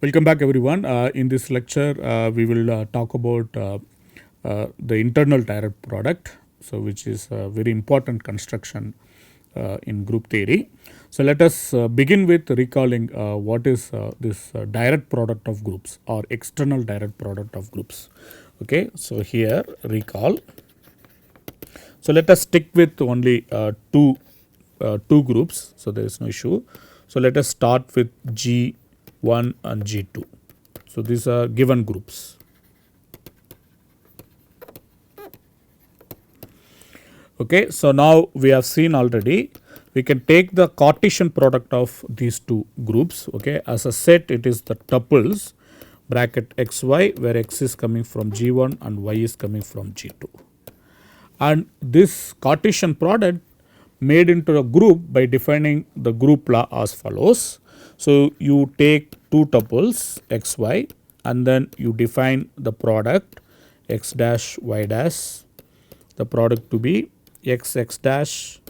Welcome back everyone. In this lecture we will talk about the internal direct product, so which is a very important construction in group theory. So let us begin with recalling what is this direct product of groups or external direct product of groups. Okay, so here recall. So let us stick with only two groups, so there is no issue. So let us start with G1 and G2. So these are given groups. Okay, so now we have seen already we can take the Cartesian product of these two groups. Okay, as a set it is the tuples bracket xy, where x is coming from G1 and y is coming from G2. And this Cartesian product made into a group by defining the group law as follows. So you take two tuples xy and then you define the product x dash y dash, the product to be x x dash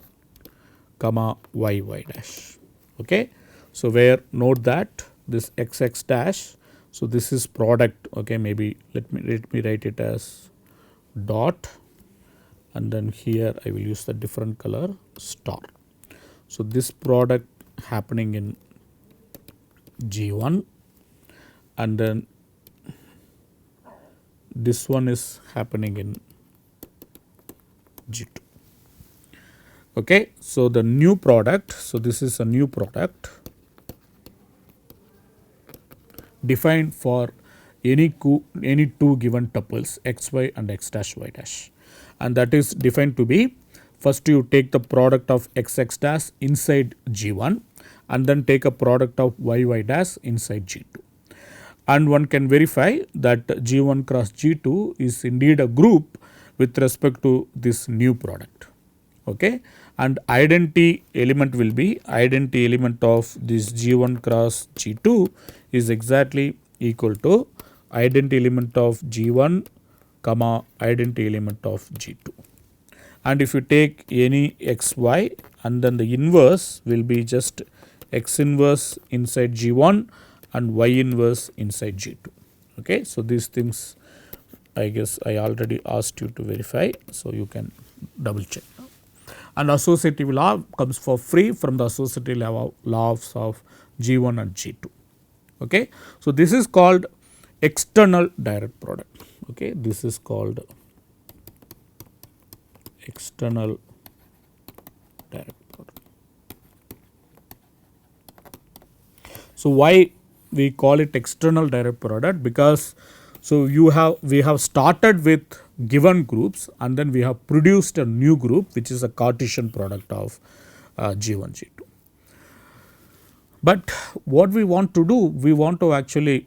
comma y y dash. Okay, so where note that this x x dash, so this is product. Okay, maybe let me write it as dot, and then here I will use the different color star. So this product happening in G1 and then this one is happening in G2. Okay, so the new product, so this is a new product defined for any two given tuples xy and x dash y dash, and that is defined to be, first you take the product of x x dash inside G1 and then take a product of y y dash inside G2, and one can verify that G1 cross G2 is indeed a group with respect to this new product. Okay, and identity element will be identity element of this G1 cross G2 is exactly equal to identity element of G1 comma identity element of G2. And if you take any xy and then the inverse will be just x inverse inside G1 and y inverse inside G2. Okay, so these things I guess I already asked you to verify, so you can double check. And associative law comes for free from the associative laws of G1 and G2. Okay, so this is called external direct product. Okay, this is called external direct product. So why we call it external direct product? Because so we have started with given groups and then we have produced a new group which is a Cartesian product of G1 G2. But what we want to do, we want to actually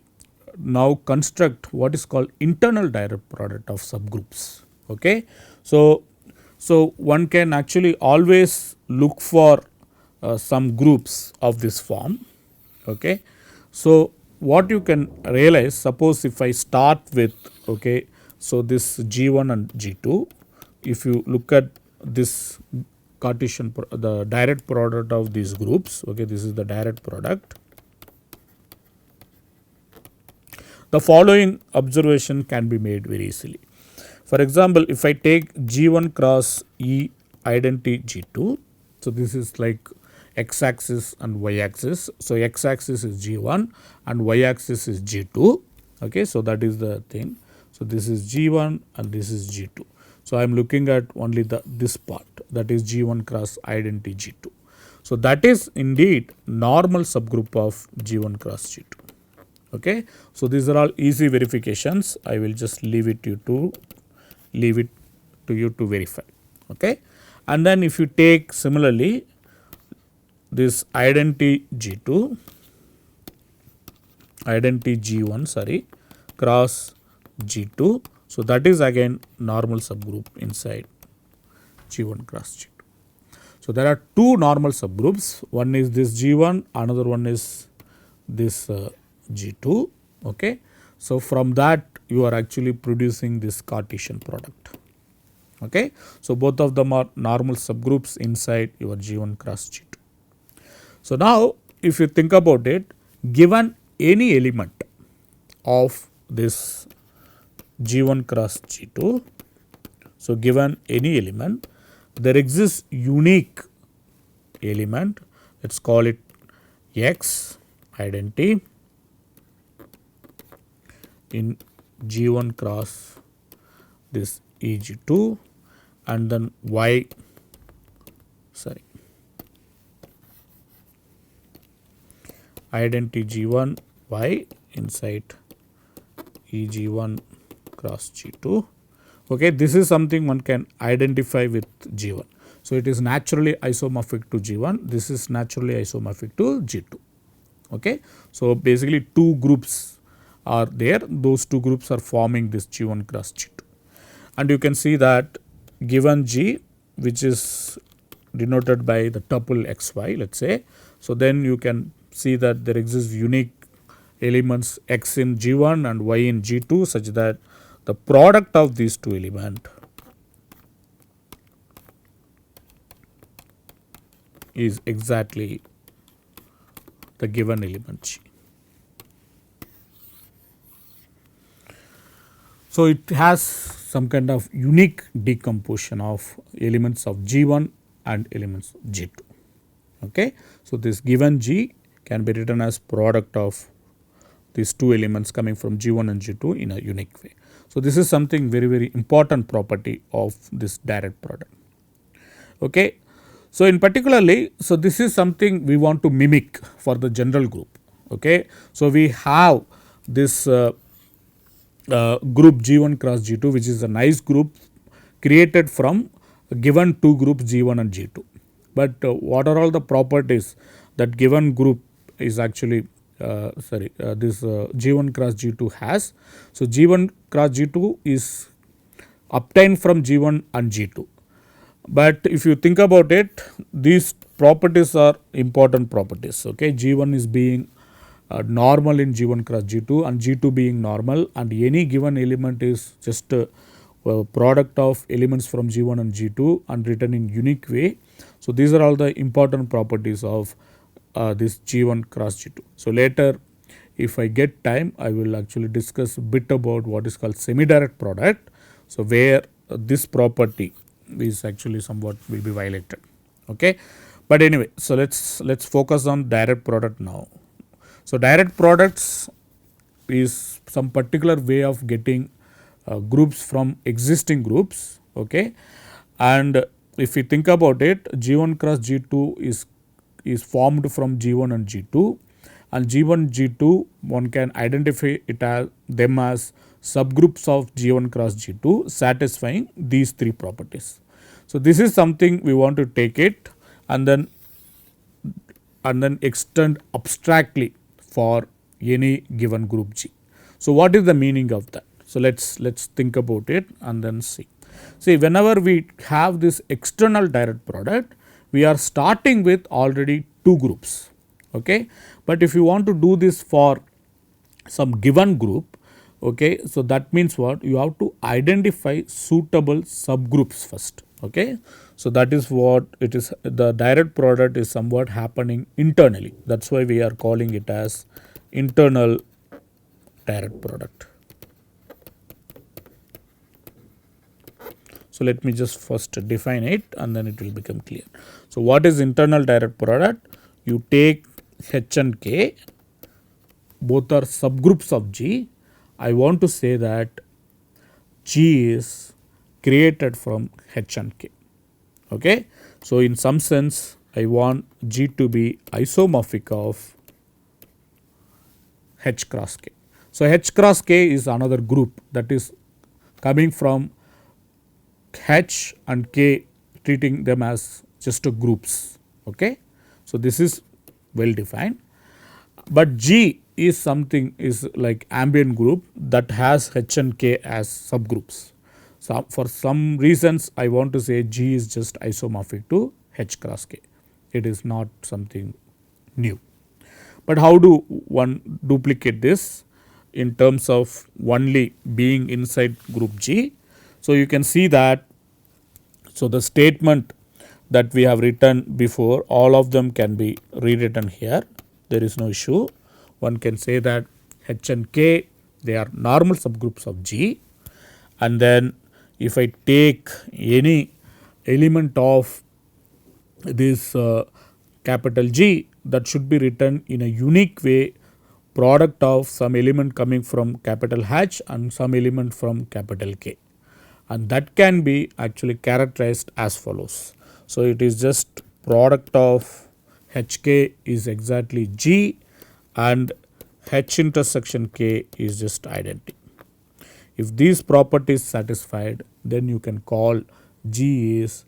now construct what is called internal direct product of subgroups. Okay, so one can actually always look for some groups of this form. Okay, so what you can realize, suppose if I start with, okay, so this G1 and G2, if you look at this Cartesian, the direct product of these groups, okay, this is the direct product. The following observation can be made very easily. For example, if I take G1 cross E identity G2, so this is like x axis and y axis. So x axis is G1 and y axis is G2. Okay, so that is the thing. So this is G1 and this is G2. So I am looking at only this part, that is G1 cross identity G2. So that is indeed normal subgroup of G1 cross G2. Okay, so these are all easy verifications. I will just leave it to you to verify. Okay, and then if you take similarly this identity G2, identity G1 sorry cross G2, so that is again normal subgroup inside G1 cross G2. So there are two normal subgroups, one is this G1, another one is this G2. Okay, so from that you are actually producing this Cartesian product. Okay, so both of them are normal subgroups inside your G1 cross G2. So now if you think about it, given any element of this G1 cross G2, so given any element, there exists unique element, let us call it X identity in G1 cross this EG2, and then Y, identity G1 Y inside EG1 cross G2. Okay, this is something one can identify with G1. So, it is naturally isomorphic to G1, this is naturally isomorphic to G2. Okay. So, basically two groups are there, those two groups are forming this G1 cross G2. And you can see that given G, which is denoted by the tuple xy, let us say. So, then you can see that there exists unique elements x in G1 and y in G2, such that the product of these two elements is exactly the given element G. So, it has some kind of unique decomposition of elements of G1 and elements of G2. Okay. So, this given G can be written as product of these two elements coming from G1 and G2 in a unique way. So, this is something very important property of this direct product. Okay. So, in particularly, so this is something we want to mimic for the general group. Okay. So, we have this group G1 cross G2, which is a nice group created from given two groups G1 and G2. But what are all the properties that given group is actually this G1 cross G2 has. So, G1 cross G2 is obtained from G1 and G2. But if you think about it, these properties are important properties. Okay. G1 is being normal in G1 cross G2 and G2 being normal, and any given element is just a product of elements from G1 and G2 and written in unique way. So, these are all the important properties of this G1 cross G2. So, later if I get time, I will actually discuss a bit about what is called semi-direct product. So, where this property is actually somewhat will be violated. Okay. But anyway, so let's focus on direct product now. So, direct products is some particular way of getting groups from existing groups. Okay. And if you think about it, G1 cross G2 is formed from G1 and G2, and G1 G2 one can identify it as them as subgroups of G1 cross G2 satisfying these three properties. So, this is something we want to take it and then extend abstractly for any given group G. So, what is the meaning of that? So, let's think about it and then see. See, whenever we have this external direct product, we are starting with already two groups. Okay. But if you want to do this for some given group, okay, so that means what? You have to identify suitable subgroups first. Okay. So, that is what it is. The direct product is somewhat happening internally. That is why we are calling it as internal direct product. So, let me just first define it and then it will become clear. So, what is internal direct product? You take H and K, both are subgroups of G. I want to say that G is created from H and K. Okay. So, in some sense I want G to be isomorphic of H cross K. So, H cross K is another group that is coming from H and K, treating them as just groups. Okay. So, this is well defined, but G is something is like ambient group that has H and K as subgroups. So, for some reasons I want to say G is just isomorphic to H cross K. It is not something new. But how do one duplicate this in terms of only being inside group G? So, you can see that, so the statement that we have written before, all of them can be rewritten here, there is no issue. one can say that H and K, they are normal subgroups of G, and then if I take any element of this capital G, that should be written in a unique way, product of some element coming from capital H and some element from capital K, and that can be actually characterized as follows. So, it is just product of HK is exactly G and H intersection K is just identity. If these properties satisfied, then you can call G is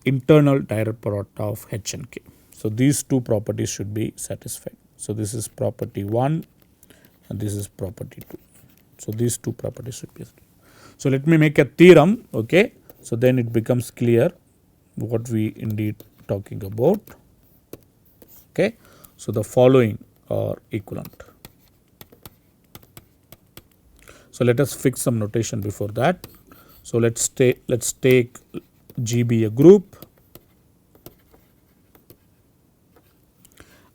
internal direct product of H and K. So, these two properties should be satisfied. So, this is property 1 and this is property 2. So, these two properties should be satisfied. So, let me make a theorem, okay. So, then it becomes clear what we indeed talking about, okay. So, the following are equivalent. So, let us fix some notation before that. So, let's take G be a group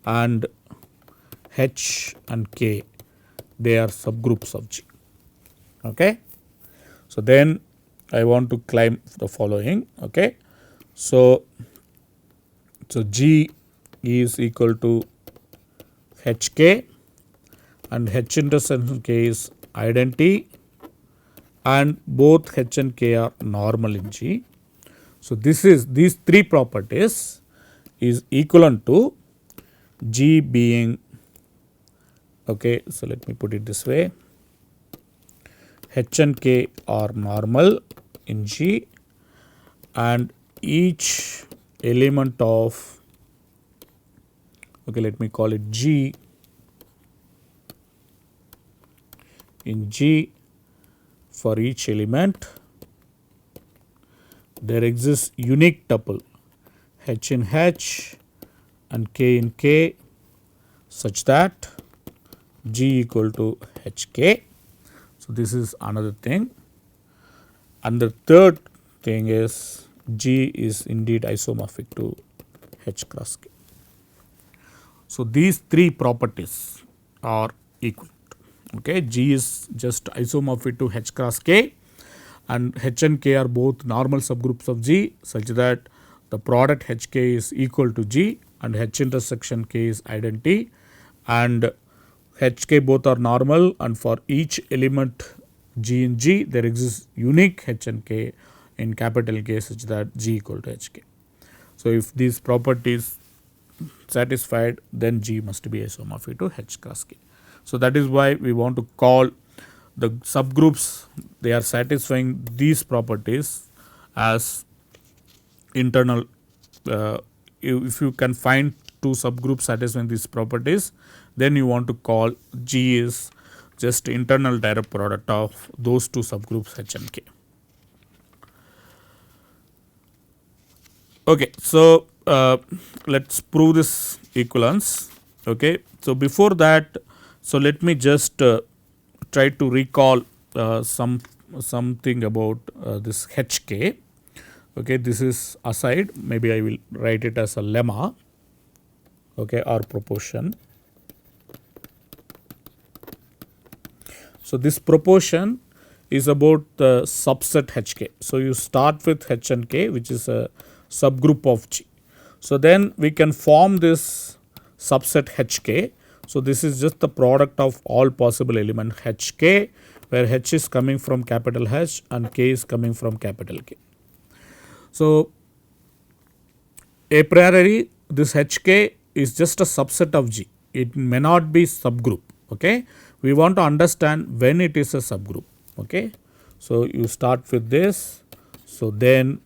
and H and K, they are subgroups of G, okay. So, then I want to claim the following, okay. So, G is equal to HK and H intersection K is identity and both H and K are normal in G. So, these three properties is equivalent to G being, okay. So, let me put it this way, H and K are normal in G and each element of, okay, let me call it G in G, for each element there exists unique tuple H in H and K in K such that G equal to HK. So, this is another thing, and the third thing is G is indeed isomorphic to H cross K. So, these three properties are equivalent, okay. G is just isomorphic to H cross K and H and K are both normal subgroups of G such that the product HK is equal to G and H intersection K is identity and HK both are normal, and for each element G in G there exists unique H and K in capital K such that G equal to HK. So, if these properties satisfied, then G must be isomorphic to H cross K. So, that is why we want to call the subgroups, they are satisfying these properties as internal. If you can find two subgroups satisfying these properties, then you want to call G is just internal direct product of those two subgroups H and K. Okay, so let us prove this equivalence. Okay, so before that, so let me just try to recall something about this HK. Okay, this is aside, maybe I will write it as a lemma, okay, or proportion. So, this proportion is about the subset HK. So, you start with H and K, which is a subgroup of G. So, then we can form this subset HK. So, this is just the product of all possible element HK, where H is coming from capital H and K is coming from capital K. So, a priori this HK is just a subset of G, it may not be subgroup, okay. We want to understand when it is a subgroup, okay. So, you start with this, so then,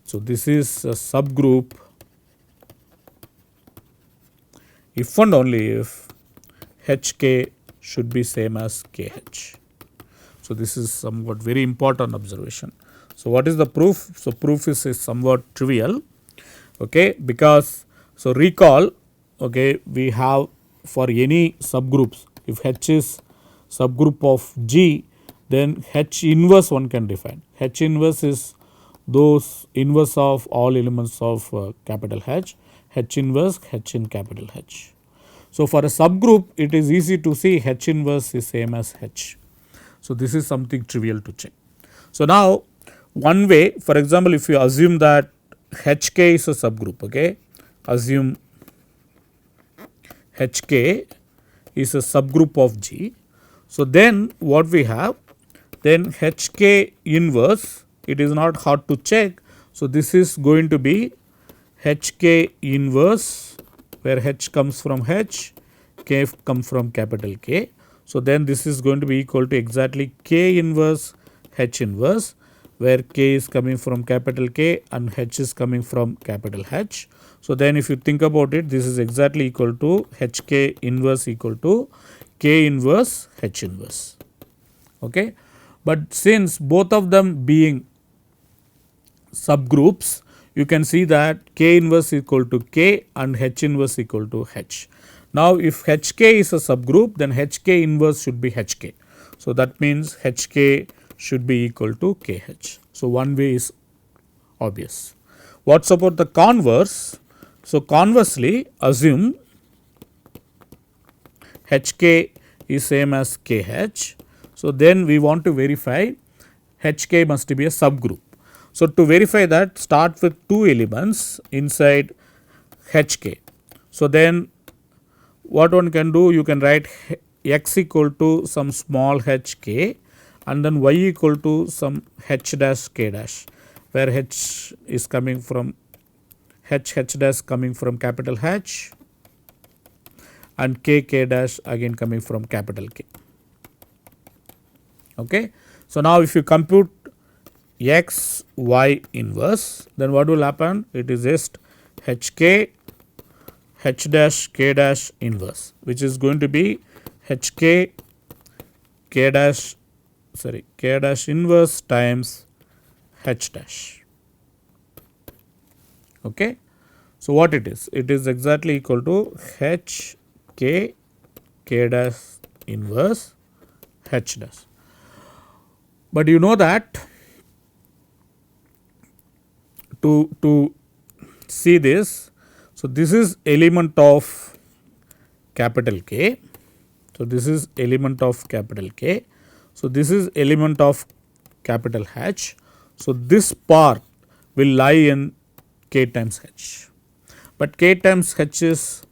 so this is a subgroup if and only if HK should be same as KH. So, this is somewhat very important observation. So, what is the proof? So, proof is somewhat trivial, okay, because, so recall, okay, we have for any subgroups, if H is subgroup of G, then H inverse one can define. H inverse is those inverse of all elements of capital H, H inverse H in capital H. So, for a subgroup it is easy to see H inverse is same as H. So, this is something trivial to check. So, now one way, for example, if you assume that HK is a subgroup, okay, assume HK is a subgroup of G. So, then what we have, then HK inverse, it is not hard to check. So, this is going to be HK inverse, where H comes from H, K comes from capital K. So, then this is going to be equal to exactly K inverse H inverse, where K is coming from capital K and H is coming from capital H. So, then if you think about it, this is exactly equal to HK inverse equal to K inverse H inverse. Okay. But since both of them being subgroups, you can see that K inverse equal to K and H inverse equal to H. Now, if HK is a subgroup, then HK inverse should be HK. So, that means HK should be equal to KH. So, one way is obvious. What's about the converse? So, conversely, assume HK is same as KH. So, then we want to verify HK must be a subgroup. So, to verify that, start with two elements inside HK. So, then what one can do, you can write x equal to some small hk and then y equal to some h dash k dash, where h is coming from h dash coming from capital H and k dash again coming from capital K. Okay. So, now if you compute x y inverse, then what will happen? It is just hk h dash k dash inverse, which is going to be hk k dash inverse times h dash. Okay. So, what it is? It is exactly equal to h k dash inverse h dash. But you know that to see this, so this is element of capital K. So, this is element of capital K. So, this is element of capital H. So, this part will lie in K times H, but K times H is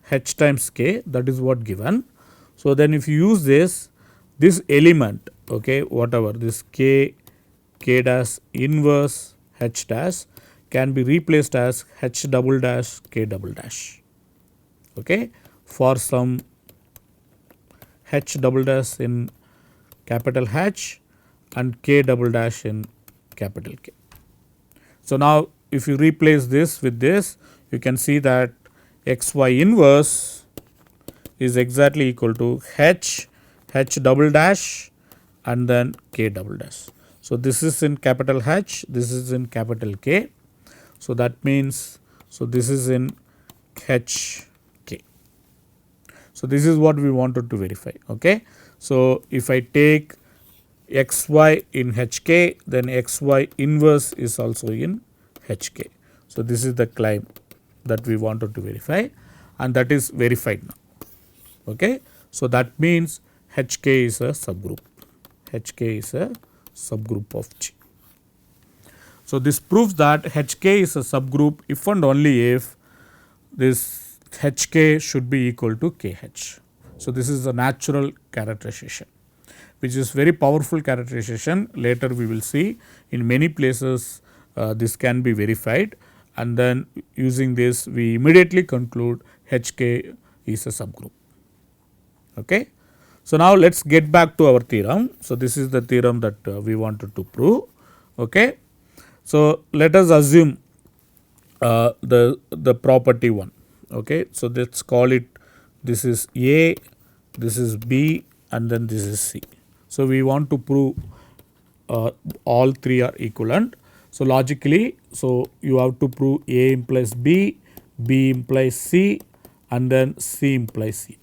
H times K, that is what given. So, then if you use this element, okay, whatever this K dash inverse H dash can be replaced as H double dash K double dash, okay, for some H double dash in capital H and K double dash in capital K. So, now if you replace this with this, you can see that x y inverse is exactly equal to H double dash and then K double dash. So, this is in capital H, this is in capital K. So, that means, so this is in H K. So, this is what we wanted to verify. Okay. So, if I take x y in H K, then x y inverse is also in H K. So, this is the claim that we wanted to verify and that is verified now. Okay. So, that means H K is a subgroup, H K is a subgroup of G. So, this proves that HK is a subgroup if and only if this HK should be equal to KH. So, this is a natural characterization, which is very powerful characterization. Later we will see in many places this can be verified, and then using this we immediately conclude HK is a subgroup. Okay. So, now let us get back to our theorem. So, this is the theorem that we wanted to prove. Okay. So, let us assume the property 1. Okay. So, let us call it, this is A, this is B and then this is C. So, we want to prove all three are equivalent. So, logically, so you have to prove A implies B, B implies C and then C implies C.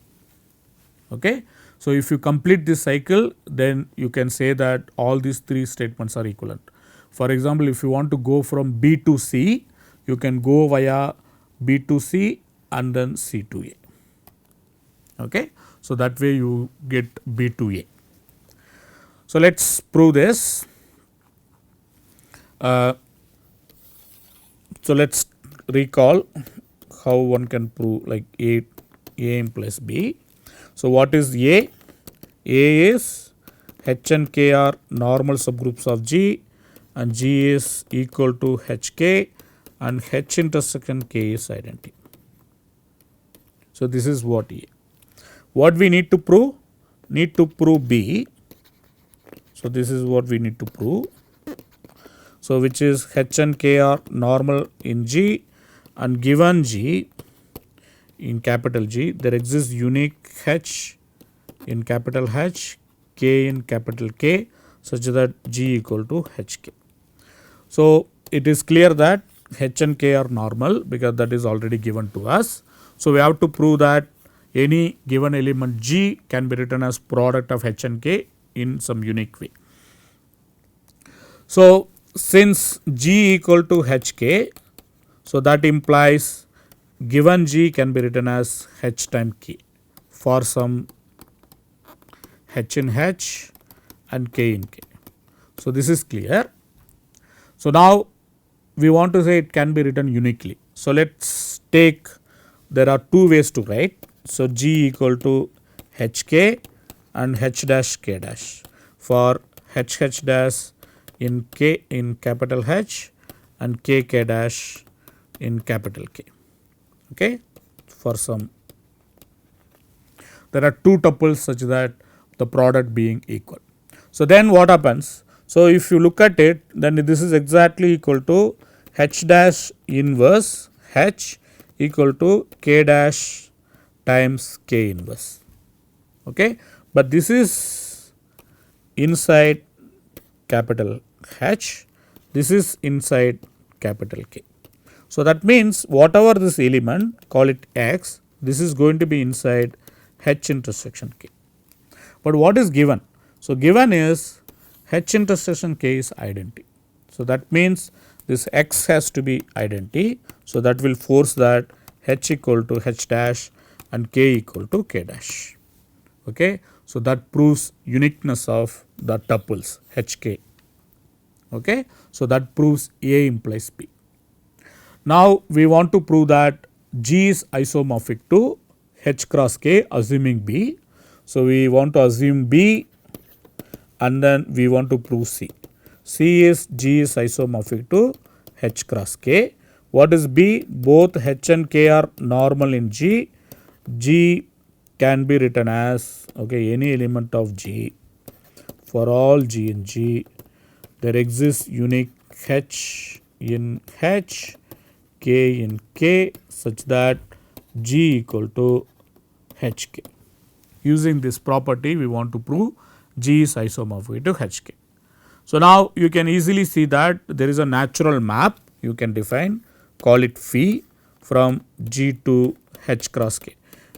Okay. So, if you complete this cycle, then you can say that all these three statements are equivalent. For example, if you want to go from B to C, you can go via B to C and then C to A. Okay. So, that way you get B to A. So, let us prove this. So, let us recall how one can prove like A implies B. So, what is A? A is H and K are normal subgroups of G, and G is equal to HK, and H intersection K is identity. So, this is what A. What we need to prove? Need to prove B. So, this is what we need to prove. So, which is H and K are normal in G, and given G in capital G, there exists unique H in capital H, K in capital K, such that G equal to HK. So, it is clear that H and K are normal because that is already given to us. So, we have to prove that any given element G can be written as product of H and K in some unique way. So, since G equal to HK, so that implies given G can be written as H times K for some H in H and K in K. So, this is clear. So, now we want to say it can be written uniquely. So, let us take, there are two ways to write. So, G equal to HK and H dash K dash for H dash in K in capital H and K dash in capital K. Okay, for some, there are two tuples such that the product being equal. So, then what happens? So, if you look at it, then this is exactly equal to H dash inverse H equal to K dash times K inverse. Okay, but this is inside capital H, this is inside capital K. So, that means whatever this element, call it X, this is going to be inside H intersection K. But what is given? So, given is H intersection K is identity. So, that means this X has to be identity. So, that will force that H equal to H dash and K equal to K dash. Okay. So, that proves uniqueness of the tuples HK. Okay. So, that proves A implies B. Now, we want to prove that G is isomorphic to H cross K assuming B. So, we want to assume B and then we want to prove C. C is G is isomorphic to H cross K. What is B? Both H and K are normal in G. G can be written as any element of G. For all G in G, there exists unique H in H, K in K such that G equal to HK. Using this property, we want to prove G is isomorphic to HK. So, now you can easily see that there is a natural map you can define, call it phi from G to H cross K.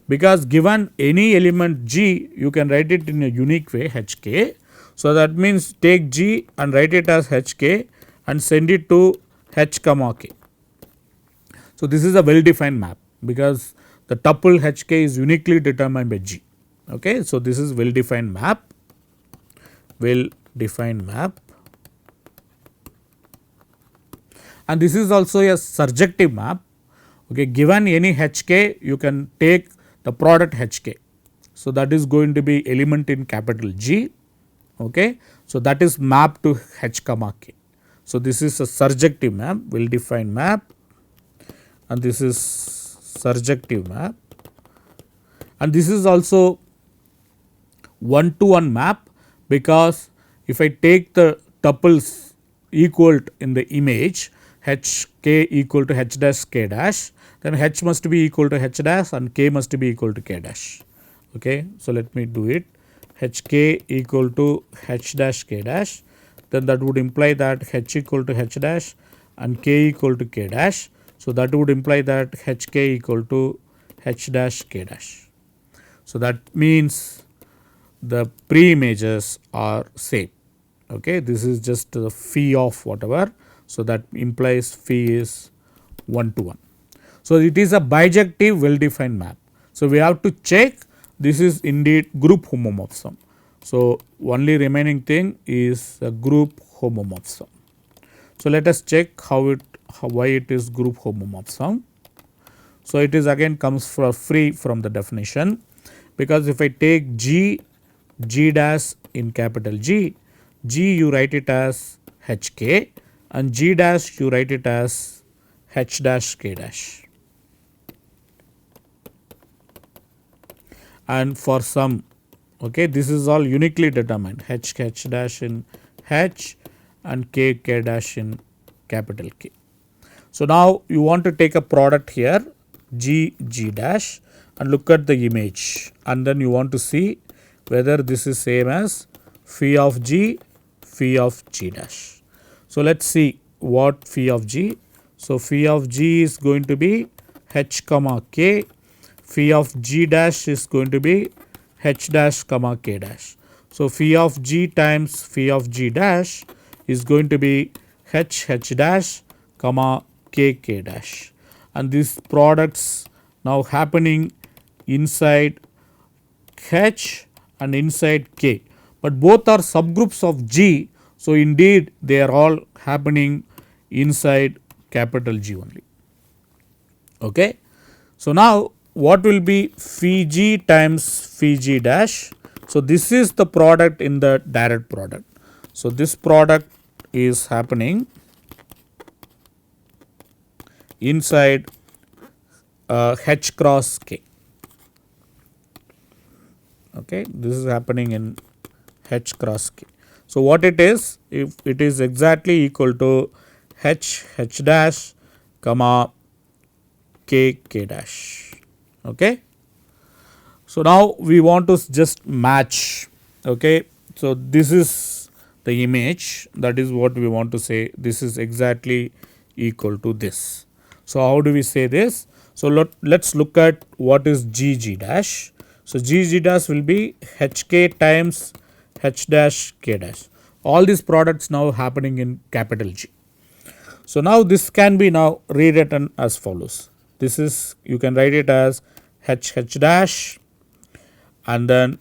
Because given any element G, you can write it in a unique way HK. So, that means take G and write it as HK and send it to H comma K. So, this is a well defined map because the tuple HK is uniquely determined by G. Okay. So, this is well defined map, and this is also a surjective map. Okay. Given any HK, you can take the product HK. So, that is going to be element in capital G. Okay. So, that is mapped to H comma K. So, this is a surjective map, well defined map, and this is surjective map, and this is also one to one map, because if I take the tuples equal in the image H K equal to H dash K dash, then H must be equal to H dash and K must be equal to K dash. Okay. So, let me do it. H K equal to H dash K dash, then that would imply that H equal to H dash and K equal to K dash. So, that would imply that H K equal to H dash K dash. So, that means the pre-images are same. Okay. This is just the phi of whatever. So, that implies phi is 1 to 1. So, it is a bijective well defined map. So, we have to check this is indeed group homomorphism. So, only remaining thing is a group homomorphism. So, let us check why it is group homomorphism. So, it is again comes for free from the definition, because if I take G dash in capital G you write it as HK, and G dash you write it as H dash K dash. And for some, okay, this is all uniquely determined, H dash in H and K dash in capital K. So, now you want to take a product here G dash and look at the image, and then you want to see whether this is same as phi of G dash. So, let us see what phi of G. So, phi of G is going to be H comma K, phi of G dash is going to be H dash comma K dash. So, phi of G times phi of G dash is going to be H dash comma K dash, and these products now happening inside H and inside K, but both are subgroups of G. So, indeed they are all happening inside capital G only. Okay. So, now what will be phi G times phi G dash? So, this is the product in the direct product. So, this product is happening inside H cross K. Okay, this is happening in H cross K. So, what it is? If it is exactly equal to H dash comma K dash. Okay. So, now we want to just match. Okay. So, this is the image, that is what we want to say, this is exactly equal to this. So, how do we say this? So, let us look at what is G dash. So, G dash will be HK times H dash K dash. All these products now happening in capital G. So, now this can be now rewritten as follows. This is, you can write it as H dash and then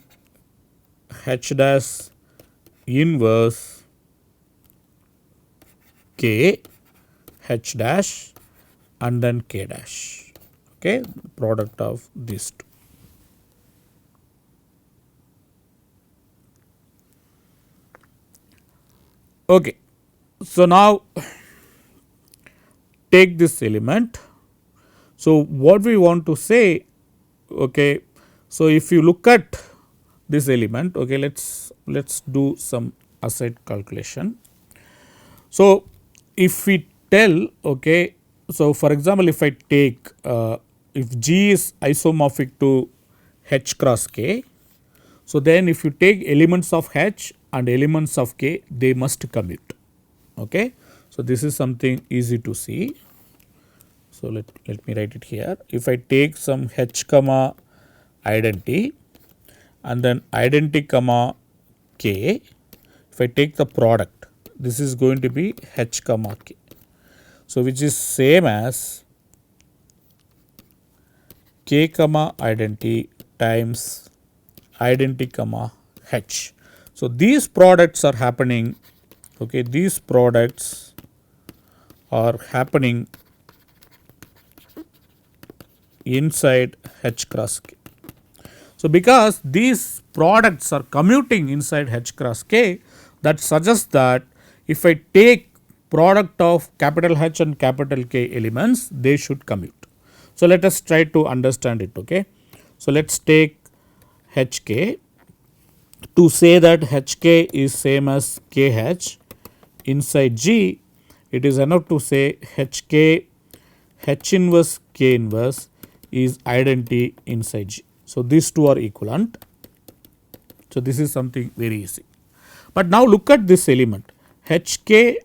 H dash inverse K H dash and then K dash. Okay, product of these two. Okay. So, now take this element. So, what we want to say, okay, so if you look at this element, okay, let's do some aside calculation. So, if we tell, okay, so for example, if I take if G is isomorphic to H cross K, so then if you take elements of H and elements of K, they must commute. Okay. So, this is something easy to see. So, let me write it here. If I take some H comma identity and then identity comma K, if I take the product, this is going to be H comma K. So, which is same as K comma identity times identity comma H. So, these products are happening, okay, these products are happening inside H cross K. So, because these products are commuting inside H cross K, that suggests that if I take product of capital H and capital K elements, they should commute. So, let us try to understand it. Okay. So, let us take HK. To say that HK is same as KH inside G, it is enough to say HK H inverse K inverse is identity inside G. So, these two are equivalent. So, this is something very easy. But now look at this element HK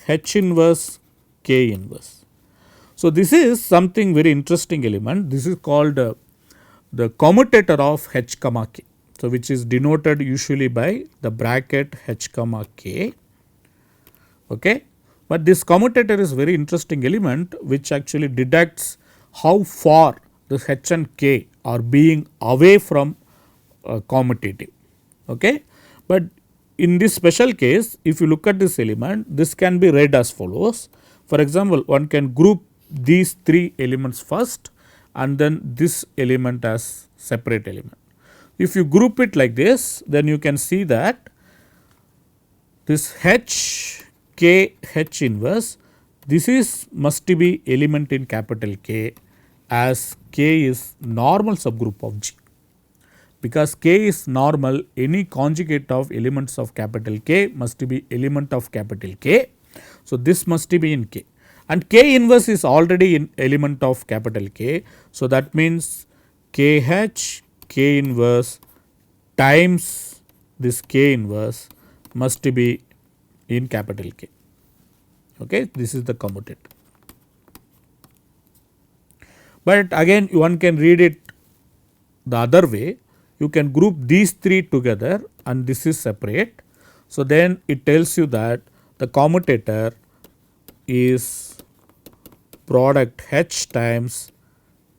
H inverse K inverse. So, this is something very interesting element. This is called the commutator of H comma K. So, which is denoted usually by the bracket H comma K. Okay. But this commutator is very interesting element which actually detects how far this H and K are being away from commutative. Okay, but in this special case, if you look at this element, this can be read as follows. For example, one can group these three elements first and then this element as separate element. If you group it like this, then you can see that this H K H inverse, this is must be element in capital K, as K is normal subgroup of G. Because K is normal, any conjugate of elements of capital K must be element of capital K. So, this must be in K, and K inverse is already in element of capital K. So, that means KH K inverse times this K inverse must be in capital K. Okay, this is the commutator. But again one can read it the other way. You can group these three together and this is separate. So, then it tells you that the commutator is product H times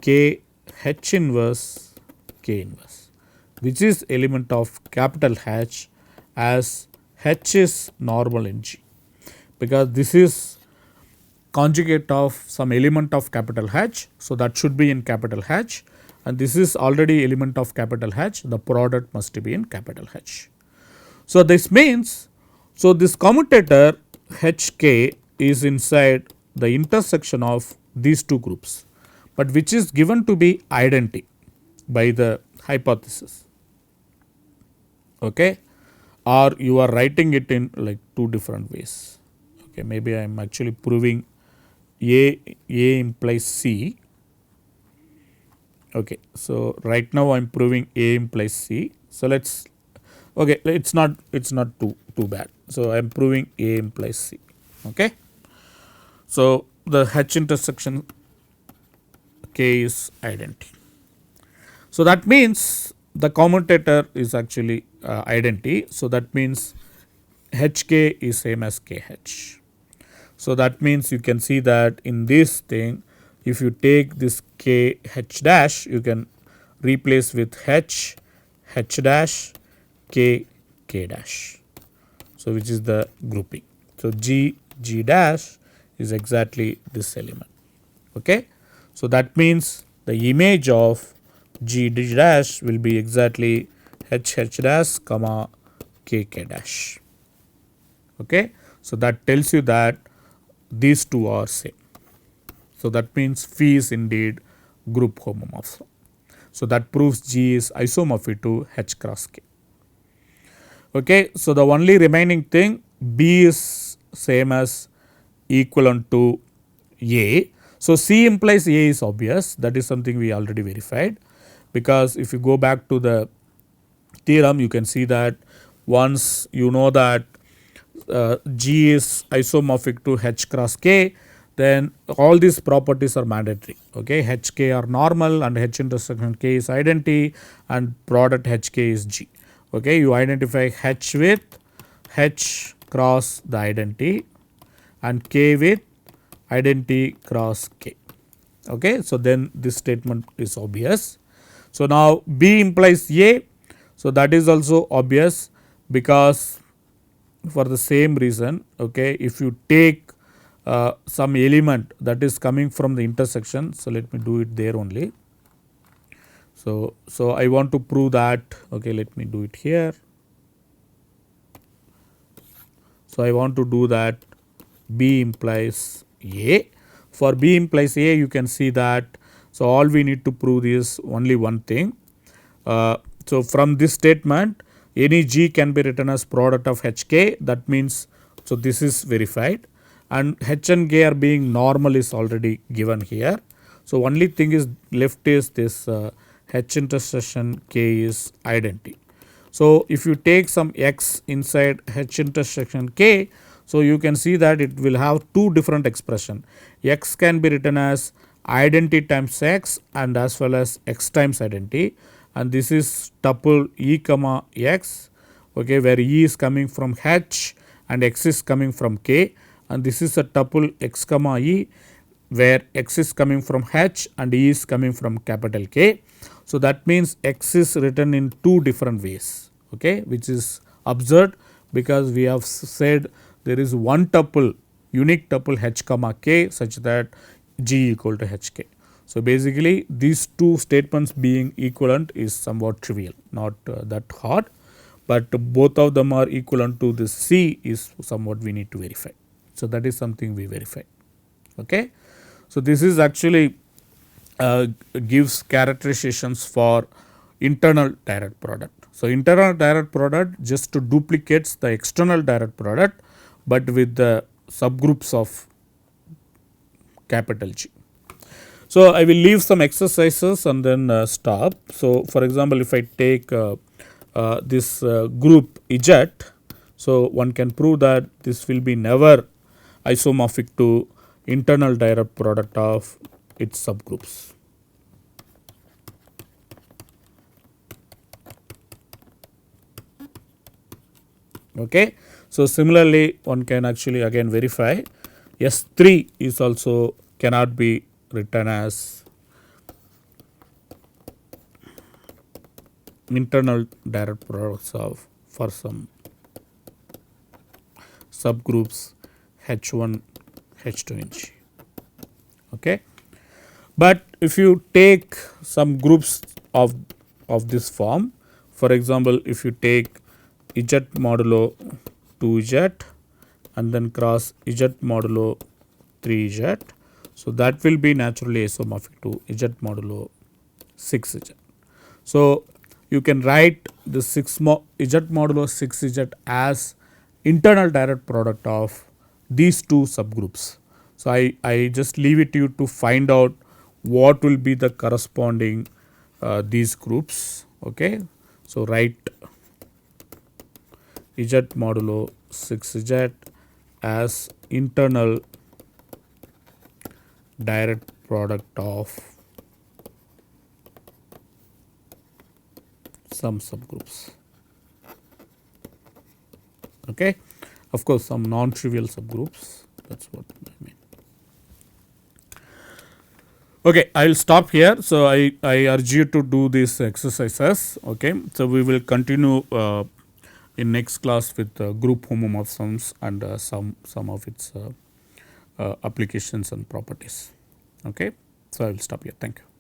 K H inverse K inverse, which is element of capital H, as H is normal in G, because this is conjugate of some element of capital H. So, that should be in capital H, and this is already element of capital H, the product must be in capital H. So, this means, so this commutator HK is inside the intersection of these two groups, but which is given to be identity by the hypothesis. Okay, or you are writing it in like two different ways. Okay, maybe I am actually proving A implies C. Okay, so right now I am proving A implies C. So, let us, okay, it's not too bad. So, I am proving A implies C. Okay. So, the H intersection K is identity. So, that means the commutator is actually identity. So, that means HK is same as KH. So, that means you can see that in this thing, if you take this K H dash, you can replace with H dash K dash. So, which is the grouping. So, G dash is exactly this element. Okay. So, that means the image of G dash will be exactly H dash comma K dash. Okay. So, that tells you that these two are same. So, that means phi is indeed group homomorphism. So, that proves G is isomorphic to H cross K. Okay. So, the only remaining thing, B is same as equivalent to A. So, C implies A is obvious, that is something we already verified, because if you go back to the theorem, you can see that once you know that G is isomorphic to H cross K, then all these properties are mandatory. Okay, HK are normal and H intersection K is identity and product HK is G. Okay, you identify H with H cross the identity and K with identity cross K. Okay, so then this statement is obvious. So, now B implies A. So, that is also obvious, because for the same reason, okay, if you take some element that is coming from the intersection. So, let me do it there only. So, I want to prove that, okay, let me do it here. So, I want to do that B implies A. For B implies A, you can see that, so all we need to prove is only one thing. So, from this statement, any G can be written as product of HK, that means, so this is verified, and H and K are being normal is already given here. So, only thing is left is this H intersection K is identity. So, if you take some X inside H intersection K, so you can see that it will have two different expression. X can be written as identity times X and as well as X times identity, and this is tuple E comma X, okay, where E is coming from H and X is coming from K, and this is a tuple X comma E where X is coming from H and E is coming from capital K. So that means X is written in two different ways, okay, which is absurd because we have said there is one tuple, unique tuple h comma k such that g equal to hk. So basically these two statements being equivalent is somewhat trivial, not that hard, but both of them are equivalent to this C is somewhat we need to verify. So that is something we verify. Okay. So this is actually gives characterizations for internal direct product. So internal direct product just duplicates the external direct product, but with the subgroups of capital G. So I will leave some exercises and then stop. So for example, if I take this group Z, so one can prove that this will be never isomorphic to internal direct product of its subgroups. Okay. So similarly, one can actually again verify S3 is also cannot be written as internal direct products of for some subgroups H1, H2 in G. Okay. But if you take some groups of this form, for example, if you take Z modulo 2Z and then cross Z modulo 3Z, so that will be naturally isomorphic to Z modulo 6Z. So you can write the Z modulo 6Z as internal direct product of these two subgroups. So I just leave it to you to find out what will be the corresponding these groups. Okay. So write Z modulo 6Z as internal direct product of some subgroups. Okay. Of course, some non-trivial subgroups, that is what I mean. Okay, I will stop here. So I urge you to do these exercises. Okay. So we will continue in next class with group homomorphisms and some of its applications and properties. Okay. So I will stop here. Thank you.